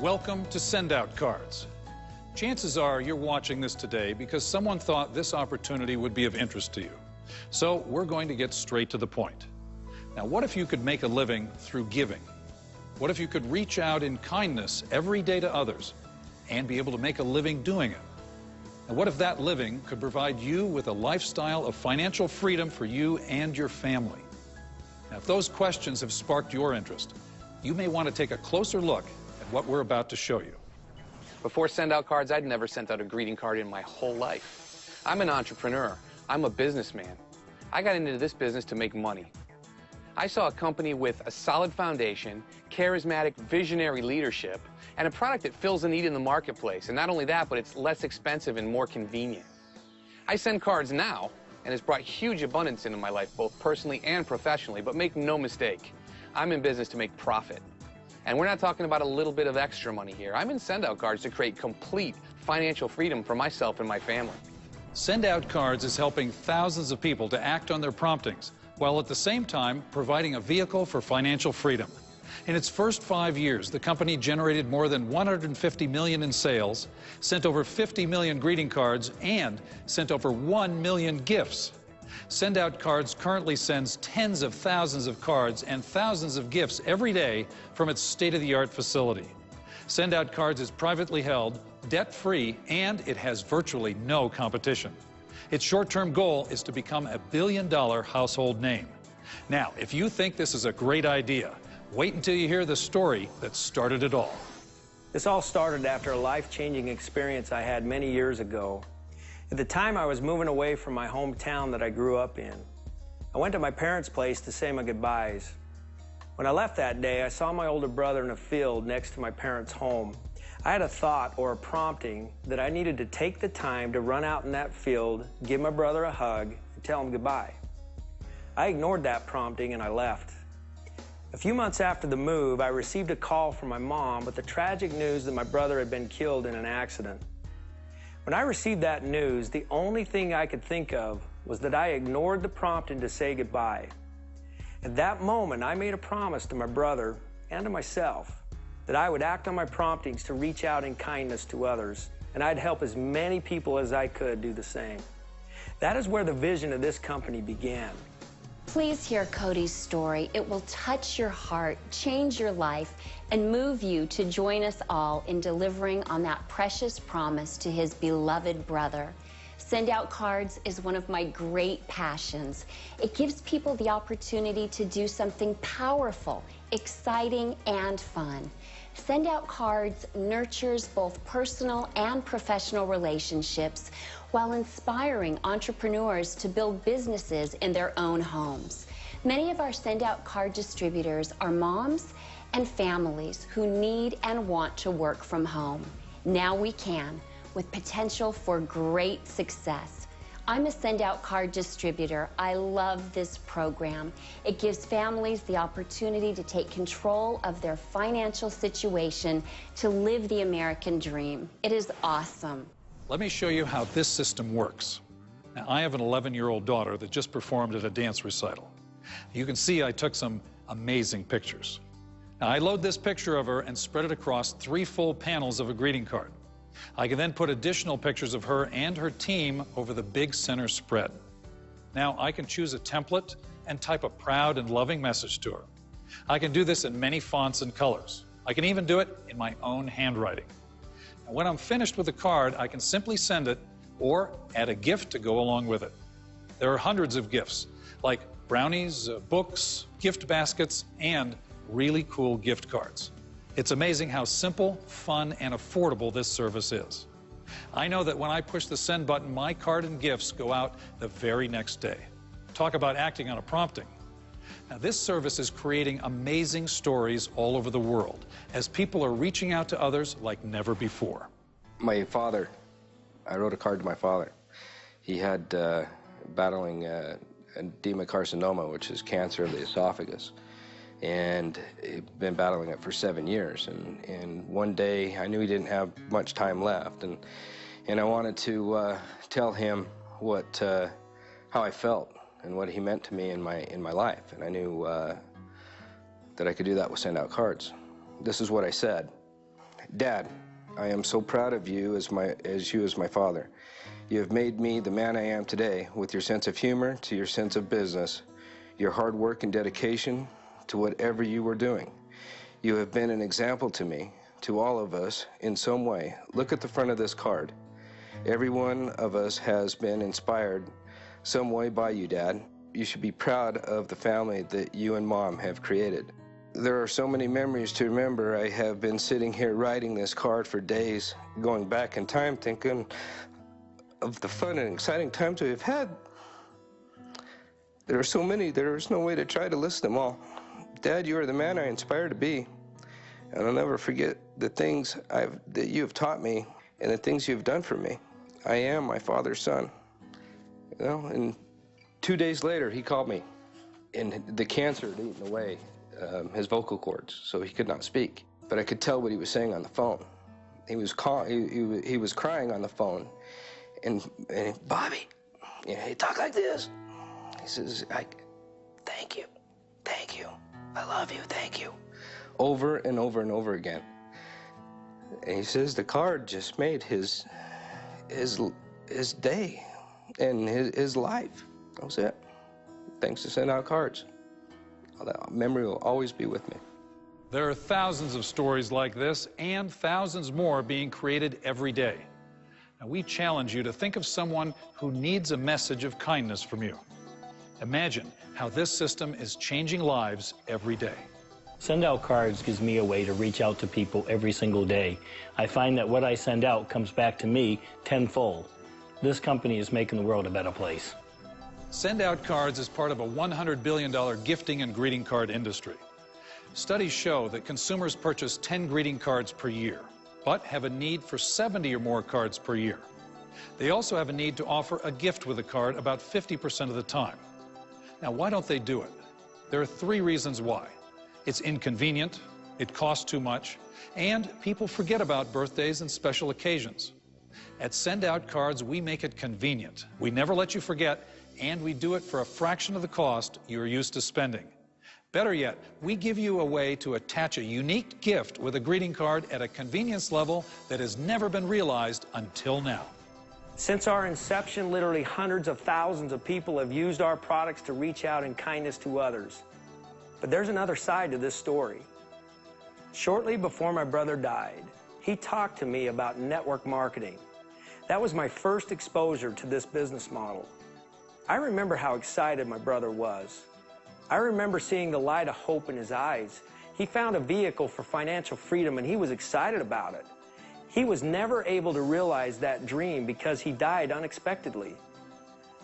Welcome to Send Out Cards. Chances are you're watching this today because someone thought this opportunity would be of interest to you. So we're going to get straight to the point. Now, what if you could make a living through giving? What if you could reach out in kindness every day to others and be able to make a living doing it? And what if that living could provide you with a lifestyle of financial freedom for you and your family? Now, if those questions have sparked your interest, you may want to take a closer look at what we're about to show you. Before Send Out Cards, I'd never sent out a greeting card in my whole life. I'm an entrepreneur. I'm a businessman. I got into this business to make money. I saw a company with a solid foundation, charismatic, visionary leadership, and a product that fills a need in the marketplace. And not only that, but it's less expensive and more convenient. I send cards now, and it's brought huge abundance into my life, both personally and professionally. But make no mistake, I'm in business to make profit. And we're not talking about a little bit of extra money here. I'm in Send Out Cards to create complete financial freedom for myself and my family. Send Out Cards is helping thousands of people to act on their promptings, while at the same time providing a vehicle for financial freedom. In its first 5 years, the company generated more than $150 million in sales, sent over 50 million greeting cards, and sent over 1 million gifts. Send Out Cards currently sends tens of thousands of cards and thousands of gifts every day from its state-of-the-art facility. Send Out Cards is privately held, debt-free, and it has virtually no competition. Its short-term goal is to become a billion-dollar household name. Now, if you think this is a great idea, wait until you hear the story that started it all. This all started after a life-changing experience I had many years ago. At the time, I was moving away from my hometown that I grew up in. I went to my parents' place to say my goodbyes. When I left that day, I saw my older brother in a field next to my parents' home. I had a thought or a prompting that I needed to take the time to run out in that field, give my brother a hug, and tell him goodbye. I ignored that prompting and I left. A few months after the move, I received a call from my mom with the tragic news that my brother had been killed in an accident. When I received that news, the only thing I could think of was that I ignored the prompting to say goodbye. At that moment, I made a promise to my brother and to myself that I would act on my promptings to reach out in kindness to others, and I'd help as many people as I could do the same. That is where the vision of this company began. Please hear Cody's story. It will touch your heart, change your life, and move you to join us all in delivering on that precious promise to his beloved brother. Send Out Cards is one of my great passions. It gives people the opportunity to do something powerful, exciting, and fun. Send Out Cards nurtures both personal and professional relationships while inspiring entrepreneurs to build businesses in their own homes. Many of our Send Out Card distributors are moms and families who need and want to work from home. Now we can, with potential for great success. I'm a Send Out Card distributor. I love this program. It gives families the opportunity to take control of their financial situation to live the American dream. It is awesome. Let me show you how this system works. Now, I have an 11-year-old daughter that just performed at a dance recital. You can see I took some amazing pictures. Now, I load this picture of her and spread it across 3 full panels of a greeting card. I can then put additional pictures of her and her team over the big center spread. Now, I can choose a template and type a proud and loving message to her. I can do this in many fonts and colors. I can even do it in my own handwriting. And when I'm finished with the card, I can simply send it or add a gift to go along with it. There are hundreds of gifts, like brownies, books, gift baskets, and really cool gift cards. It's amazing how simple, fun, and affordable this service is. I know that when I push the send button, my card and gifts go out the very next day. Talk about acting on a prompting. Now, this service is creating amazing stories all over the world as people are reaching out to others like never before. My father, I wrote a card to my father. He had battling edema carcinoma, which is cancer of the esophagus. And he'd been battling it for 7 years. And one day, I knew he didn't have much time left. And I wanted to tell him how I felt and what he meant to me in my life. And I knew that I could do that with Send Out Cards. This is what I said. Dad, I am so proud of you as my father. You have made me the man I am today with your sense of humor to your sense of business, your hard work and dedication to whatever you were doing. You have been an example to me, to all of us, in some way. Look at the front of this card. Every one of us has been inspired some way by you, Dad. You should be proud of the family that you and Mom have created. There are so many memories to remember. I have been sitting here writing this card for days, going back in time, thinking of the fun and exciting times we've had. There are so many, there is no way to try to list them all. Dad, you are the man I inspire to be, and I'll never forget the things that you have taught me and the things you've done for me. I am my father's son. You know, and 2 days later, he called me, and the cancer had eaten away his vocal cords, so he could not speak. But I could tell what he was saying on the phone. He was crying on the phone, and Bobby, you know, he talked like this. He says, thank you, I love you, thank you, over and over and over again. And he says the card just made his day and his life. That was it. Thanks to Send Out Cards. That memory will always be with me. There are thousands of stories like this and thousands more being created every day. Now, we challenge you to think of someone who needs a message of kindness from you. Imagine how this system is changing lives every day. Send Out Cards gives me a way to reach out to people every single day. I find that what I send out comes back to me tenfold. This company is making the world a better place. Send Out Cards is part of a $100 billion gifting and greeting card industry. Studies show that consumers purchase 10 greeting cards per year, but have a need for 70 or more cards per year. They also have a need to offer a gift with a card about 50% of the time. Now, why don't they do it? There are 3 reasons why. It's inconvenient, it costs too much, and people forget about birthdays and special occasions. At Send Out Cards, we make it convenient. We never let you forget, and we do it for a fraction of the cost you're used to spending. Better yet, we give you a way to attach a unique gift with a greeting card at a convenience level that has never been realized until now. Since our inception, literally hundreds of thousands of people have used our products to reach out in kindness to others. But there's another side to this story. Shortly before my brother died, he talked to me about network marketing. That was my first exposure to this business model. I remember how excited my brother was. I remember seeing the light of hope in his eyes. He found a vehicle for financial freedom, and he was excited about it. He was never able to realize that dream because he died unexpectedly.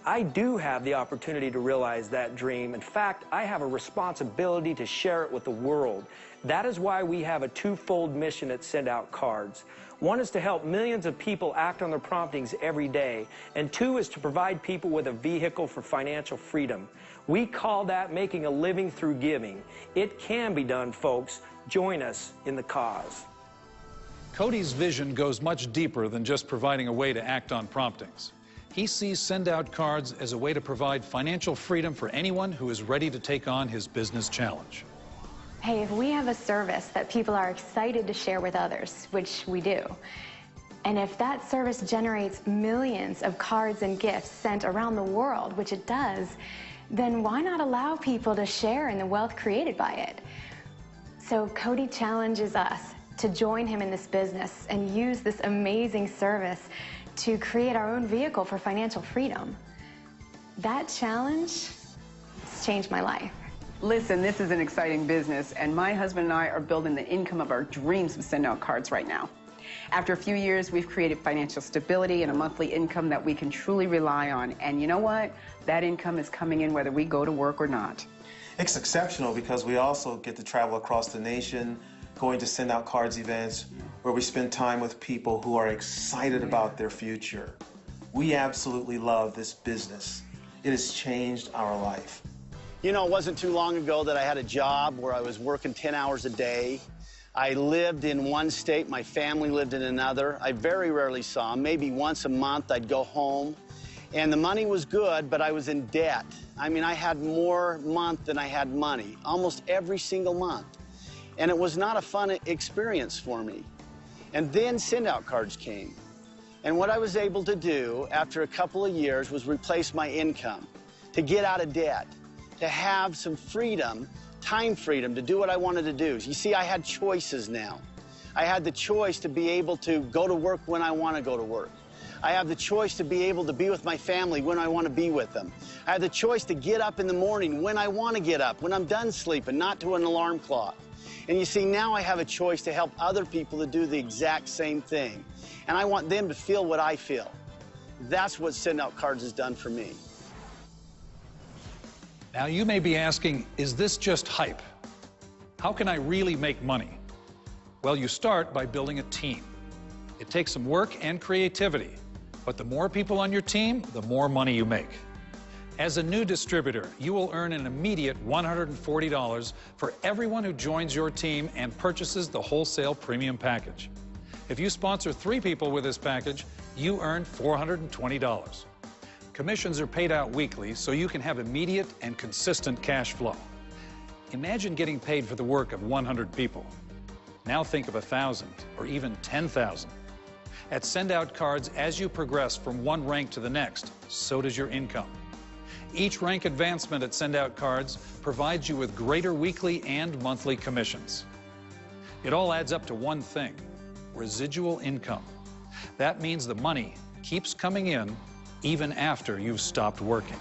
I do have the opportunity to realize that dream. In fact, I have a responsibility to share it with the world. That is why we have a twofold mission at Send Out Cards. One is to help millions of people act on their promptings every day, and 2 is to provide people with a vehicle for financial freedom. We call that making a living through giving. It can be done, folks. Join us in the cause. Cody's vision goes much deeper than just providing a way to act on promptings. He sees Send Out Cards as a way to provide financial freedom for anyone who is ready to take on his business challenge. Hey, if we have a service that people are excited to share with others, which we do, and if that service generates millions of cards and gifts sent around the world, which it does, then why not allow people to share in the wealth created by it? So Cody challenges us to join him in this business and use this amazing service to create our own vehicle for financial freedom. That challenge has changed my life. Listen, this is an exciting business, and my husband and I are building the income of our dreams with Send Out Cards right now. After a few years, we've created financial stability and a monthly income that we can truly rely on. And you know what? That income is coming in whether we go to work or not. It's exceptional because we also get to travel across the nation, going to Send Out Cards events where we spend time with people who are excited about their future. We absolutely love this business. It has changed our life. You know, it wasn't too long ago that I had a job where I was working 10 hours a day. I lived in one state, my family lived in another. I very rarely saw them. Maybe once a month I'd go home. And the money was good, but I was in debt. I mean, I had more month than I had money, almost every single month. And it was not a fun experience for me. And then send-out cards came. And what I was able to do after a couple of years was replace my income, to get out of debt, to have some freedom, time freedom, to do what I wanted to do. You see, I had choices now. I had the choice to be able to go to work when I want to go to work. I have the choice to be able to be with my family when I want to be with them. I have the choice to get up in the morning when I want to get up, when I'm done sleeping, not to an alarm clock. And you see, now I have a choice to help other people to do the exact same thing. And I want them to feel what I feel. That's what Send-Out Cards has done for me. Now you may be asking, is this just hype? How can I really make money? Well, you start by building a team. It takes some work and creativity, but the more people on your team, the more money you make. As a new distributor, you will earn an immediate $140 for everyone who joins your team and purchases the wholesale premium package. If you sponsor 3 people with this package, you earn $420. Commissions are paid out weekly, so you can have immediate and consistent cash flow. Imagine getting paid for the work of 100 people. Now think of 1,000 or even 10,000. At Send-Out Cards, as you progress from one rank to the next, so does your income. Each rank advancement at Send-Out Cards provides you with greater weekly and monthly commissions. It all adds up to one thing: residual income. That means the money keeps coming in even after you've stopped working.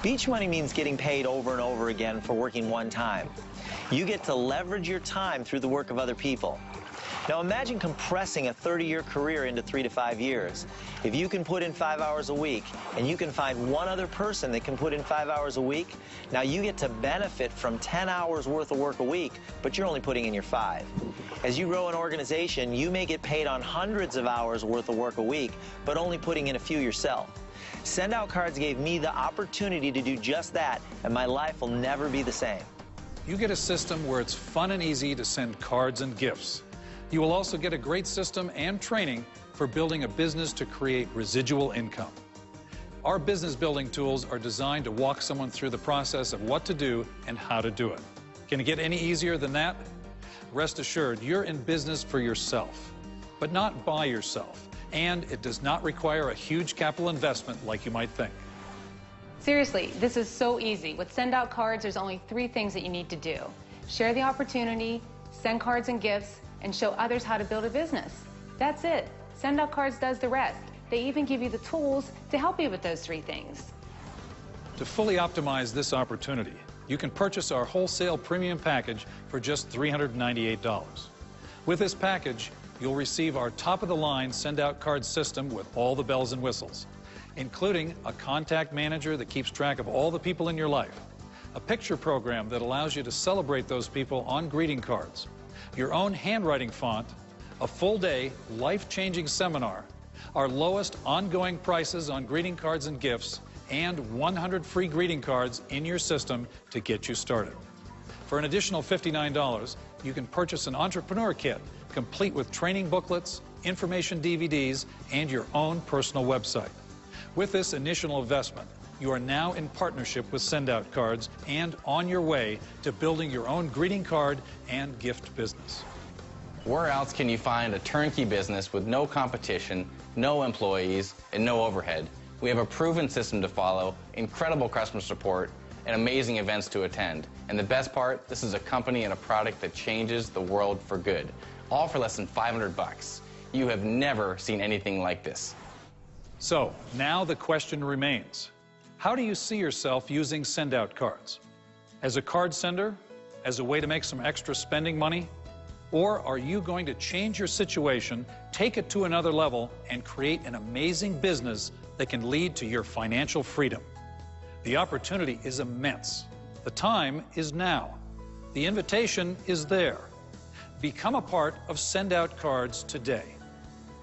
Beach money means getting paid over and over again for working one time. You get to leverage your time through the work of other people. Now imagine compressing a 30-year career into 3 to 5 years. If you can put in 5 hours a week, and you can find one other person that can put in 5 hours a week, now you get to benefit from 10 hours worth of work a week, but you're only putting in your 5. As you grow an organization, you may get paid on hundreds of hours worth of work a week, but only putting in a few yourself. Send-Out Cards gave me the opportunity to do just that, and my life will never be the same. You get a system where it's fun and easy to send cards and gifts. You will also get a great system and training for building a business to create residual income. Our business building tools are designed to walk someone through the process of what to do and how to do it. Can it get any easier than that? Rest assured, you're in business for yourself, but not by yourself. And it does not require a huge capital investment like you might think. Seriously, this is so easy. With Send-Out Cards, there's only 3 things that you need to do: share the opportunity, send cards and gifts, and show others how to build a business. That's it. Send-Out Cards does the rest. They even give you the tools to help you with those 3 things. To fully optimize this opportunity, you can purchase our wholesale premium package for just $398. With this package, you'll receive our top-of-the-line Send-Out Card system with all the bells and whistles, including a contact manager that keeps track of all the people in your life, a picture program that allows you to celebrate those people on greeting cards, your own handwriting font, a full-day, life-changing seminar, our lowest ongoing prices on greeting cards and gifts, and 100 free greeting cards in your system to get you started. For an additional $59, you can purchase an entrepreneur kit, complete with training booklets, information DVDs, and your own personal website. With this initial investment, you are now in partnership with Send-Out Cards and on your way to building your own greeting card and gift business. Where else can you find a turnkey business with no competition, no employees, and no overhead? We have a proven system to follow, incredible customer support, and amazing events to attend. And the best part, this is a company and a product that changes the world for good, all for less than $500. You have never seen anything like this. So now the question remains: how do you see yourself using Send-Out Cards? As a card sender? As a way to make some extra spending money? Or are you going to change your situation, take it to another level, and create an amazing business that can lead to your financial freedom? The opportunity is immense. The time is now. The invitation is there. Become a part of Send-Out Cards today.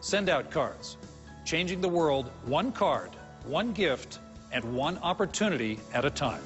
Send-Out Cards, changing the world one card, one gift, and one opportunity at a time.